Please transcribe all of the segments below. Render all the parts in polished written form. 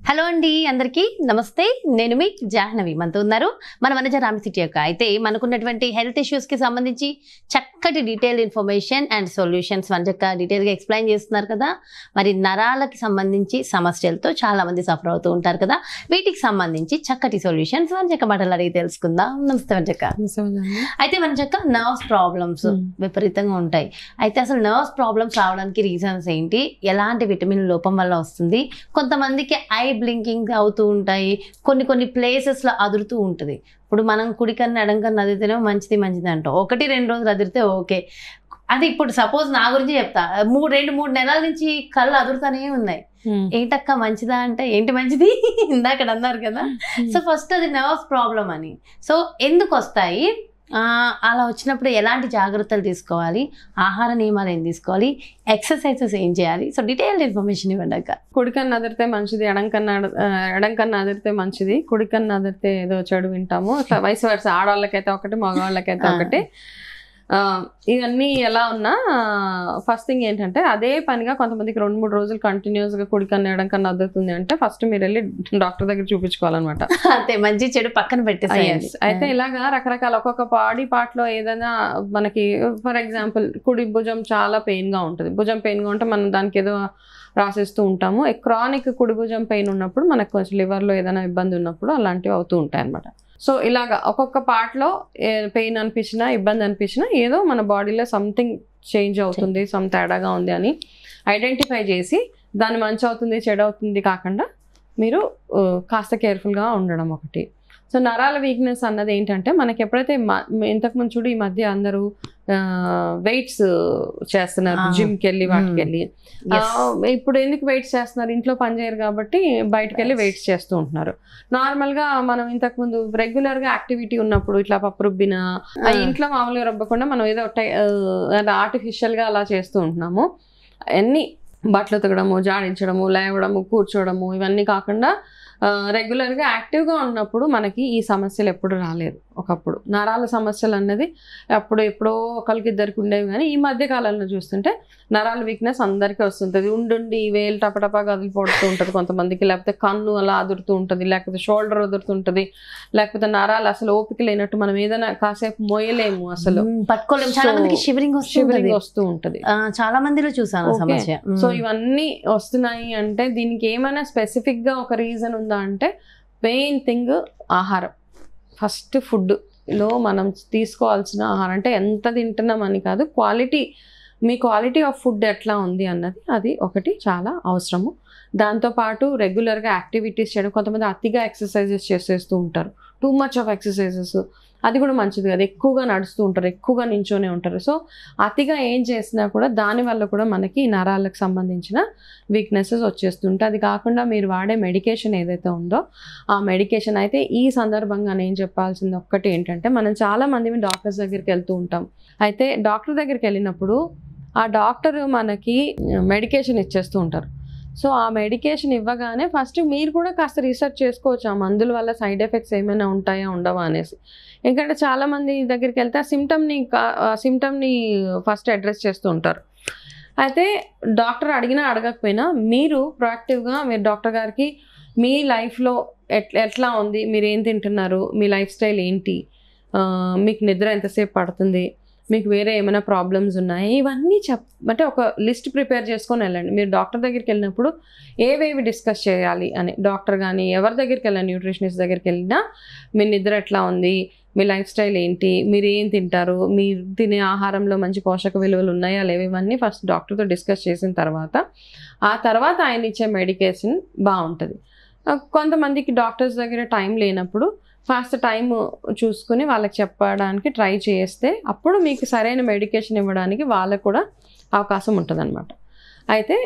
Hello అండి, అందరికీ నమస్తే. నేను మీ జాహ్నవి. మనతో ఉన్నారు మన వనజ రామసిటీ యొక్క. అయితే మనకున్నటువంటి హెల్త్ ఇష్యూస్కి సంబంధించి చక్కటి డీటెయిల్ ఇన్ఫర్మేషన్ అండ్ సొల్యూషన్స్ వనజక్క డీటెయిల్గా ఎక్స్ప్లెయిన్ చేస్తున్నారు కదా. మరి నరాలకి సంబంధించి సమస్యలతో చాలామంది సఫర్ అవుతూ ఉంటారు కదా. వీటికి సంబంధించి చక్కటి సొల్యూషన్స్ వనజక్క మాటలు అడిగి తెలుసుకుందాం. నమస్తే వనజక్క. అయితే వనజక్క, నర్వ్స్ ప్రాబ్లమ్స్ విపరీతంగా ఉంటాయి. అయితే అసలు నర్వ్స్ ప్రాబ్లమ్స్ రావడానికి రీజన్స్ ఏంటి, ఎలాంటి విటమిన్ లోపం వల్ల వస్తుంది? కొంతమందికి ఐ బ్లింకింగ్ అవుతూ ఉంటాయి, కొన్ని ప్లేసెస్లో అదురుతూ ఉంటుంది. ఇప్పుడు మనం కుడికన్ను ఎడంకన్ను అదిరితేనే మంచిది అంటాం. 1-2 రోజులు అదిరితే ఓకే. అది ఇప్పుడు సపోజ్ నా గురించి చెప్తా, 2-3 నెలల నుంచి కళ్ళు అదురుతానే ఉన్నాయి. ఏంటక్క మంచిదా అంటే ఏంటి మంచిది ఇందాక అన్నారు కదా. సో ఫస్ట్ అది నర్వ్స్ ప్రాబ్లం అని. సో ఎందుకు వస్తాయి, అలా వచ్చినప్పుడు ఎలాంటి జాగ్రత్తలు తీసుకోవాలి, ఆహార నియమాలు ఏం తీసుకోవాలి, ఎక్సర్సైజెస్ ఏం చేయాలి? సో డీటెయిల్డ్ ఇన్ఫర్మేషన్ ఇవ్వండి అక్క. కుడికన్ను అదిరితే మంచిది, ఎడంకన్ను అదిరితే మంచిది, కుడికన్ను అదిరితే ఏదో చెడు వింటాము. వయసు వరుస ఆడవాళ్ళకైతే ఒకటి, మగవాళ్ళకైతే ఒకటి. ఇవన్నీ ఎలా ఉన్నా ఫస్ట్ థింగ్ ఏంటంటే, అదే పనిగా కొంతమందికి 2-3 రోజులు కంటిన్యూస్గా కుడికన్ను ఎడంకన్ను అదురుతుంది అంటే ఫస్ట్ మీరు వెళ్ళి డాక్టర్ దగ్గర చూపించుకోవాలన్నమాట. అంతే, మంచి చెడు పక్కన పెట్టేసి. అయితే ఇలాగా రకరకాల ఒక్కొక్క బాడీ పార్ట్ లో ఏదైనా మనకి, ఫర్ ఎగ్జాంపుల్ కుడి భుజం చాలా పెయిన్ గా ఉంటుంది. భుజం పెయిన్ గా ఉంటే మనం దానికి ఏదో రాసేస్తూ ఉంటాము. క్రానిక్ కుడి భుజం పెయిన్ ఉన్నప్పుడు మనకు కొంచెం లివర్లో ఏదైనా ఇబ్బంది ఉన్నప్పుడు అలాంటివి అవుతూ ఉంటాయి అన్నమాట. సో ఇలాగా ఒక్కొక్క పార్ట్లో పెయిన్ అనిపించినా, ఇబ్బంది అనిపించినా ఏదో మన బాడీలో సంథింగ్ చేంజ్ అవుతుంది, సమ్ తేడాగా ఉంది అని ఐడెంటిఫై చేసి దాన్ని మంచి అవుతుంది చెడు అవుతుంది కాకుండా మీరు కాస్త కేర్ఫుల్గా ఉండడం ఒకటి. సో నరాల వీక్నెస్ అన్నది ఏంటంటే, మనకి ఎప్పుడైతే ఇంతకుముందు చూడు ఈ మధ్య అందరూ వెయిట్స్ చేస్తున్నారు, జిమ్కి వెళ్ళి వాటికి వెళ్ళి. ఇప్పుడు ఎందుకు వెయిట్స్ చేస్తున్నారు? ఇంట్లో పని చేయరు కాబట్టి బయటకు వెళ్ళి వెయిట్స్ చేస్తూ ఉంటున్నారు. నార్మల్గా మనం ఇంతకుముందు రెగ్యులర్గా యాక్టివిటీ ఉన్నప్పుడు ఇట్లా పప్పు రుబ్బిన ఇంట్లో మామూలుగా రుబ్బకుండా మనం ఏదో ఆర్టిఫిషియల్గా అలా చేస్తూ ఉంటున్నాము. అన్నీ బట్టలు ఉతకడము, జాడించడము, లేవడము, కూర్చోవడము, ఇవన్నీ కాకుండా రెగ్యులర్గా యాక్టివ్గా ఉన్నప్పుడు మనకి ఈ సమస్యలు ఎప్పుడు రాలేదు. ఒకప్పుడు నరాల సమస్యలు అన్నది ఎప్పుడో ఒకరికి ఇద్దరికి ఉండేవి, కానీ ఈ మధ్య కాలంలో చూస్తుంటే నరాల వీక్నెస్ అందరికీ వస్తుంటుంది. ఉండి వేలు టపటపా కదిలిపోతూ ఉంటుంది కొంతమందికి, లేకపోతే కన్ను అలా అదురుతూ ఉంటుంది, లేకపోతే షోల్డర్ అదురుతుంటుంది, లేకపోతే నరాలు అసలు ఓపిక లేనట్టు మనం ఏదైనా కాసేపు మోయలేము, అసలు పట్టుకోలేము. చాలా మందికి షివరింగ్ వస్తూ ఉంటుంది, చాలా మందిలో చూసాను సమస్య. సో ఇవన్నీ వస్తున్నాయి అంటే దీనికి ఏమైనా స్పెసిఫిక్ గా ఒక రీజన్ ఉందా అంటే, మెయిన్ థింగ్ ఆహారం. ఫస్ట్ ఫుడ్లో మనం తీసుకోవాల్సిన ఆహారం అంటే ఎంత తింటున్నామని కాదు, మీ క్వాలిటీ ఆఫ్ ఫుడ్ ఎట్లా ఉంది అన్నది అది ఒకటి చాలా అవసరము. దాంతోపాటు రెగ్యులర్గా యాక్టివిటీస్ చేయడం. కొంతమంది అతిగా ఎక్సర్సైజెస్ చేసేస్తూ ఉంటారు, టూ మచ్ ఆఫ్ ఎక్సర్సైజెస్, అది కూడా మంచిది కాదు. ఎక్కువగా నడుస్తూ ఉంటారు, ఎక్కువగా నించోనే ఉంటారు. సో అతిగా ఏం చేసినా కూడా దానివల్ల కూడా మనకి నరాలకు సంబంధించిన వీక్నెసెస్ వచ్చేస్తుంటాయి. అది కాకుండా మీరు వాడే మెడికేషన్ ఏదైతే ఉందో ఆ మెడికేషన్ అయితే, ఈ సందర్భంగా నేను చెప్పాల్సింది ఒక్కటి ఏంటంటే, మనం చాలామంది డాక్టర్స్ దగ్గరికి వెళ్తూ ఉంటాం. అయితే డాక్టర్ దగ్గరికి వెళ్ళినప్పుడు ఆ డాక్టర్ మనకి మెడికేషన్ ఇచ్చేస్తూ ఉంటారు. సో ఆ మెడికేషన్ ఇవ్వగానే ఫస్ట్ మీరు కూడా కాస్త రీసెర్చ్ చేసుకోవచ్చు, ఆ మందుల వల్ల సైడ్ ఎఫెక్ట్స్ ఏమైనా ఉంటాయా ఉండవా అనేసి. ఎందుకంటే చాలామంది దగ్గరికి వెళ్తే ఆ సిమ్టమ్ని ఫస్ట్ అడ్రస్ చేస్తూ ఉంటారు. అయితే డాక్టర్ అడిగినా అడగకపోయినా మీరు ప్రొయాక్టివ్గా మీరు డాక్టర్ గారికి మీ లైఫ్లో ఎట్లా ఉంది, మీరు ఏం తింటున్నారు, మీ లైఫ్ స్టైల్ ఏంటి, మీకు నిద్ర ఎంతసేపు పడుతుంది, మీకు వేరే ఏమైనా ప్రాబ్లమ్స్ ఉన్నాయి, ఇవన్నీ అంటే ఒక లిస్ట్ ప్రిపేర్ చేసుకొని వెళ్ళండి. మీరు డాక్టర్ దగ్గరికి వెళ్ళినప్పుడు ఏవేవి డిస్కస్ చేయాలి అని డాక్టర్ కానీ ఎవరి దగ్గరికి వెళ్ళండి, న్యూట్రిషనిస్ట్ దగ్గరికి వెళ్ళినా మీ నిద్ర ఎట్లా ఉంది, మీ లైఫ్ స్టైల్ ఏంటి, మీరు ఏం తింటారు, మీరు తినే ఆహారంలో మంచి పోషక విలువలు ఉన్నాయా లేవు, ఇవన్నీ ఫస్ట్ డాక్టర్తో డిస్కస్ చేసిన తర్వాత ఆ తర్వాత ఆయన ఇచ్చే మెడికేషన్ బాగుంటుంది. కొంతమందికి డాక్టర్స్ దగ్గర టైం లేనప్పుడు ఫాస్ట్ టైం చూసుకుని వాళ్ళకి చెప్పడానికి ట్రై చేస్తే అప్పుడు మీకు సరైన మెడికేషన్ ఇవ్వడానికి వాళ్ళకు కూడా అవకాశం ఉంటుందన్నమాట. అయితే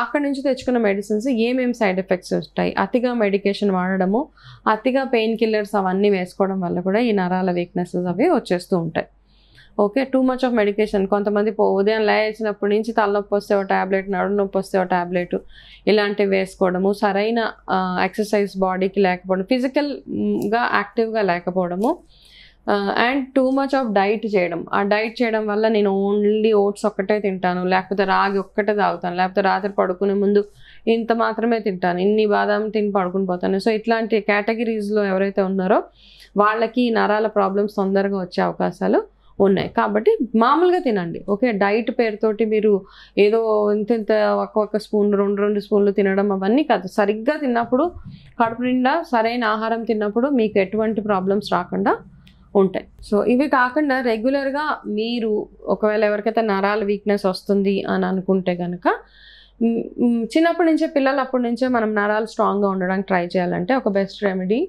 అక్కడి నుంచి తెచ్చుకున్న మెడిసిన్స్ ఏమేమి సైడ్ ఎఫెక్ట్స్ వస్తాయి, అతిగా మెడికేషన్ వాడడము, అతిగా పెయిన్ కిల్లర్స్ అవన్నీ వేసుకోవడం వల్ల కూడా ఈ నరాల వీక్నెసెస్ అవి వచ్చేస్తూ ఉంటాయి. Okay, too much of medication. కొంతమంది ఉదయం లేచినప్పటి నుంచి తలనొప్పి వస్తే ఒక ట్యాబ్లెట్, నడు నొప్పి వస్తే ఒక ట్యాబ్లెట్, ఇలాంటివి వేసుకోవడము, సరైన ఎక్సర్సైజ్ బాడీకి లేకపోవడం, ఫిజికల్గా యాక్టివ్గా లేకపోవడము, and too much of diet చేయడం. ఆ డైట్ చేయడం వల్ల నేను ఓన్లీ ఓట్స్ ఒక్కటే తింటాను, లేకపోతే రాగి ఒక్కటే తాగుతాను, లేకపోతే రాత్రి పడుకునే ముందు ఇంత మాత్రమే తింటాను, ఇన్ని బాదాం తిని పడుకుని పోతాను. సో ఇట్లాంటి కేటగిరీస్లో ఎవరైతే ఉన్నారో వాళ్ళకి నరాల ప్రాబ్లమ్స్ తొందరగా వచ్చే అవకాశాలు ఉన్నాయి. కాబట్టి మామూలుగా తినండి. ఓకే, డైట్ పేరుతోటి మీరు ఏదో ఇంత ఒక్క స్పూన్ 2 స్పూన్లు తినడం అవన్నీ కాదు. సరిగ్గా తిన్నప్పుడు, కడుపు నిండా సరైన ఆహారం తిన్నప్పుడు మీకు ఎటువంటి ప్రాబ్లమ్స్ రాకుండా ఉంటాయి. సో ఇవి కాకుండా రెగ్యులర్గా మీరు ఒకవేళ ఎవరికైతే నరాల వీక్నెస్ వస్తుంది అని అనుకుంటే కనుక చిన్నప్పటి నుంచే పిల్లలు అప్పటి నుంచే మనం నరాలు స్ట్రాంగ్గా ఉండడానికి ట్రై చేయాలంటే ఒక బెస్ట్ రెమెడీ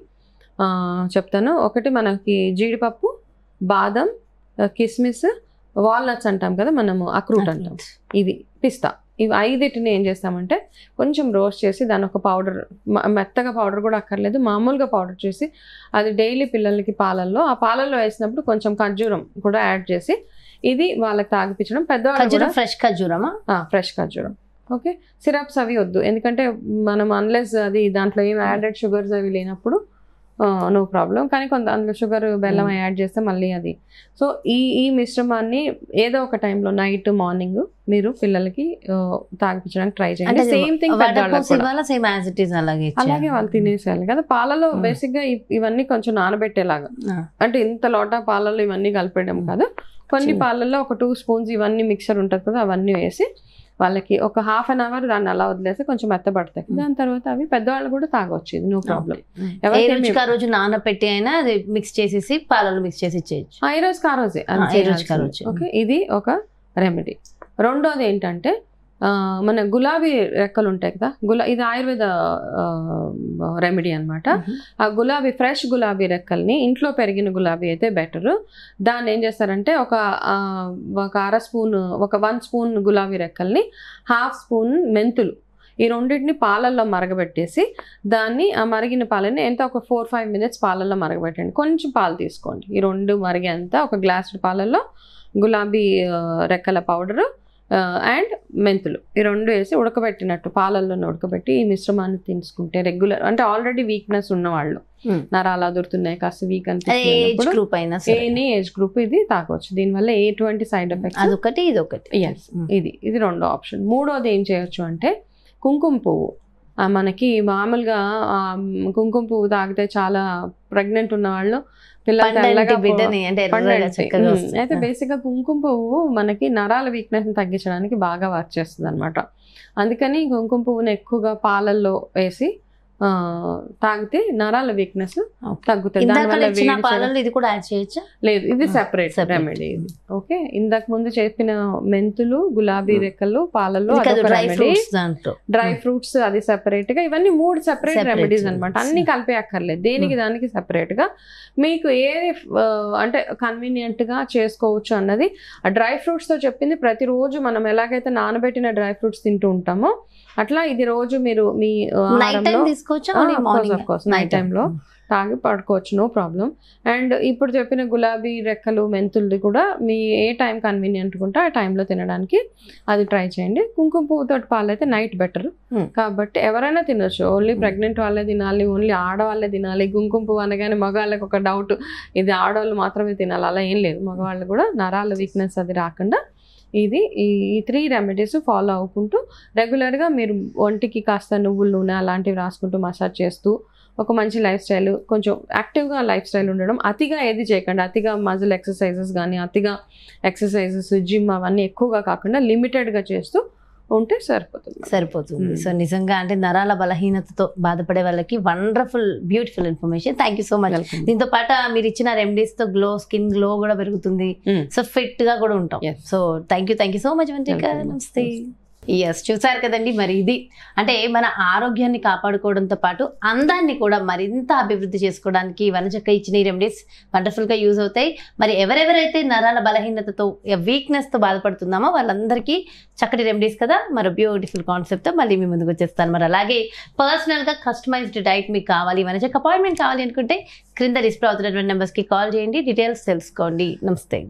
చెప్తాను. ఒకటి మనకి జీడిపప్పు, బాదం, కిస్మిస్, వాల్నట్స్ అంటాం కదా మనము, అక్రూట్ అంటాం, ఇవి పిస్తా, ఇవి 5 ఏం చేస్తామంటే కొంచెం రోస్ట్ చేసి దాని ఒక పౌడర్, మెత్తగా పౌడర్ కూడా అక్కర్లేదు, మామూలుగా పౌడర్ చేసి అది డైలీ పిల్లలకి పాలల్లో, ఆ పాలల్లో వేసినప్పుడు కొంచెం ఖర్జూరం కూడా యాడ్ చేసి ఇది వాళ్ళకి తాగిపించడం. పెద్దవాళ్ళు ఫ్రెష్ ఖర్జూరమా? ఫ్రెష్ ఖర్జూరం. ఓకే, సిరప్స్ అవి వద్దు, ఎందుకంటే మనం అన్లెస్ అది దాంట్లో ఏం యాడెడ్ షుగర్స్ అవి లేనప్పుడు నో ప్రాబ్లం. కానీ కొంత అందులో షుగర్, బెల్లం యాడ్ చేస్తే మళ్ళీ అది. సో ఈ మిశ్రమాన్ని ఏదో ఒక టైంలో నైట్, మార్నింగ్ మీరు పిల్లలకి తాగిపించడానికి ట్రై చేయండి. సేమ్ థింగ్ అలాగే వాళ్ళు తినేసేయాలి కదా. పాలలో బేసిక్గా ఇవన్నీ కొంచెం నానబెట్టేలాగా, అంటే ఇంత లోటా పాలలో ఇవన్నీ కలిపేయడం కాదు, కొన్ని పాలల్లో ఒక 2 స్పూన్స్ ఇవన్నీ మిక్సర్ ఉంటుంది కదా, అవన్నీ వేసి వాళ్ళకి ఒక ½ అన్ అవర్ దాన్ని అలా వదిలేసి కొంచెం మెత్తబడతాయి. దాని తర్వాత అవి పెద్దవాళ్ళు కూడా తాగొచ్చు, ఇది నో ప్రాబ్లం. ఎవరికి రోజు నానబెట్టి అయినా అది మిక్స్ చేసేసి పాలలో మిక్స్ చేసి ఇచ్చేయచ్చు, ఈ రోజుకి ఆ రోజే. ఓకే, ఇది ఒక రెమెడీ. రెండోది ఏంటంటే మన గులాబీ రెక్కలు ఉంటాయి కదా, ఇది ఆయుర్వేద రెమెడీ అనమాట. ఆ గులాబీ, ఫ్రెష్ గులాబీ రెక్కల్ని, ఇంట్లో పెరిగిన గులాబీ అయితే బెటరు. దాన్ని ఏం చేస్తారంటే ఒక 1/2 స్పూన్, ఒక 1 స్పూన్ గులాబీ రెక్కల్ని, 1/2 స్పూన్ మెంతులు, ఈ రెండింటిని పాలల్లో మరగబెట్టేసి దాన్ని, ఆ మరిగిన పాలని ఎంత ఒక 4-5 మినిట్స్ పాలల్లో మరగబెట్టండి. కొంచెం పాలు తీసుకోండి, ఈ 2 మరిగేంత ఒక గ్లాస్ పాలల్లో గులాబీ రెక్కల పౌడరు అండ్ మెంతులు, ఈ 2 వేసి ఉడకబెట్టినట్టు పాలల్లోనే ఉడకబెట్టి ఈ మిశ్రమాన్ని తీసుకుంటే రెగ్యులర్, అంటే ఆల్రెడీ వీక్నెస్ ఉన్న వాళ్ళు, నరాలు అదురుతున్నాయి, కాస్త వీక్ అనిపిస్తుంది, ఎనీ ఏజ్ గ్రూప్ ఇది తాగొచ్చు. దీనివల్ల ఎటువంటి సైడ్ ఎఫెక్ట్స్, అదొకటి ఇదొకటి. ఇది 2వ ఆప్షన్. 3వది ఏం చేయొచ్చు అంటే కుంకుమ పువ్వు. మనకి మామూలుగా కుంకుమ పువ్వు తాగితే చాలా ప్రెగ్నెంట్ ఉన్న వాళ్ళు, అయితే బేసిక్గా కుంకుమ పువ్వు మనకి నరాల వీక్నెస్ తగ్గించడానికి బాగా వర్క్ చేస్తుంది అనమాట. అందుకని కుంకుమ పువ్వుని ఎక్కువగా పాలల్లో వేసి తాగితే నరాల వీక్నెస్ తగ్గుతుంది. ఇది కూడా యాడ్ చేయొచ్చా? లేదు, ఇది సెపరేట్ రెమెడీ ఇది. ఓకే, ఇందాక ముందు చెప్పిన మెంతులు, గులాబీ రెక్కలు పాలల్లో డ్రై ఫ్రూట్స్ అది సెపరేట్ గా, ఇవన్నీ 3 సెపరేట్ రెమెడీస్ అనమాట. అన్ని కలిపే అక్కర్లేదు, దేనికి దానికి సెపరేట్ గా మీకు ఏది అంటే కన్వీనియంట్ గా చేసుకోవచ్చు అన్నది. ఆ డ్రై ఫ్రూట్స్ తో చెప్పింది ప్రతిరోజు మనం ఎలాగైతే నానబెట్టిన డ్రై ఫ్రూట్స్ తింటూ ఉంటామో అట్లా ఇది రోజు మీరు మీ నైట్ టైంలో తాగి పడుకోవచ్చు, నో ప్రాబ్లం. అండ్ ఇప్పుడు చెప్పిన గులాబీ రెక్కలు, మెంతులది కూడా మీ ఏ టైం కన్వీనియంట్ ఉంటే ఆ టైంలో తినడానికి అది ట్రై చేయండి. కుంకుమ పువ్వుతో పాలు అయితే నైట్ బెటర్, కాబట్టి ఎవరైనా తినొచ్చు. ఓన్లీ ప్రెగ్నెంట్ వాళ్ళే తినాలి, ఓన్లీ ఆడవాళ్ళే తినాలి. కుంకుమ పువ్వు అనగానే మగవాళ్ళకి ఒక డౌట్, ఇది ఆడవాళ్ళు మాత్రమే తినాలి, అలా ఏం లేదు. మగవాళ్ళు కూడా నరాల వీక్నెస్ అది రాకుండా ఇది ఈ 3 రెమెడీస్ ఫాలో అవ్వుకుంటూ రెగ్యులర్గా మీరు ఒంటికి కాస్త నువ్వుల నూనె అలాంటివి రాసుకుంటూ మసాజ్ చేస్తూ ఒక మంచి లైఫ్ స్టైల్, కొంచెం యాక్టివ్గా లైఫ్ స్టైల్ ఉండడం. అతిగా ఏది చేయకండి, అతిగా మజిల్ ఎక్సర్సైజెస్ కానీ అతిగా ఎక్సర్సైజెస్, జిమ్ అవన్నీ ఎక్కువగా కాకుండా లిమిటెడ్గా చేస్తూ ఉంటే సరిపోతుంది. సో నిజంగా అంటే నరాల బలహీనతతో బాధపడే వాళ్ళకి wonderful beautiful information. Thank you so much. దీంతో పాటు మీరు ఇచ్చిన రెమెడీస్ తో స్కిన్ గ్లో కూడా పెరుగుతుంది, సో ఫిట్ గా కూడా ఉంటాం. So thank you so much వంటిక. నమస్తే. చూసారు కదండి, మరి ఇది అంటే మన ఆరోగ్యాన్ని కాపాడుకోవడంతో పాటు అందాన్ని కూడా మరింత అభివృద్ధి చేసుకోవడానికి వనచక్క ఇచ్చిన ఈ రెమెడీస్ వండర్ఫుల్గా యూజ్ అవుతాయి. మరి ఎవరెవరైతే నరాల బలహీనతతో, వీక్నెస్తో బాధపడుతున్నామో వాళ్ళందరికీ చక్కటి రెమెడీస్ కదా. మరి బ్యూటిఫుల్ కాన్సెప్ట్తో మళ్ళీ మీ ముందుకు వచ్చేస్తాను. మరి అలాగే పర్సనల్గా కస్టమైజ్డ్ డైట్ మీకు కావాలి, వనచక్క అపాయింట్మెంట్ కావాలి అనుకుంటే క్రింద డిస్ప్లే అవుతున్నటువంటి నెంబర్స్కి కాల్ చేయండి, డీటెయిల్స్ తెలుసుకోండి. నమస్తే.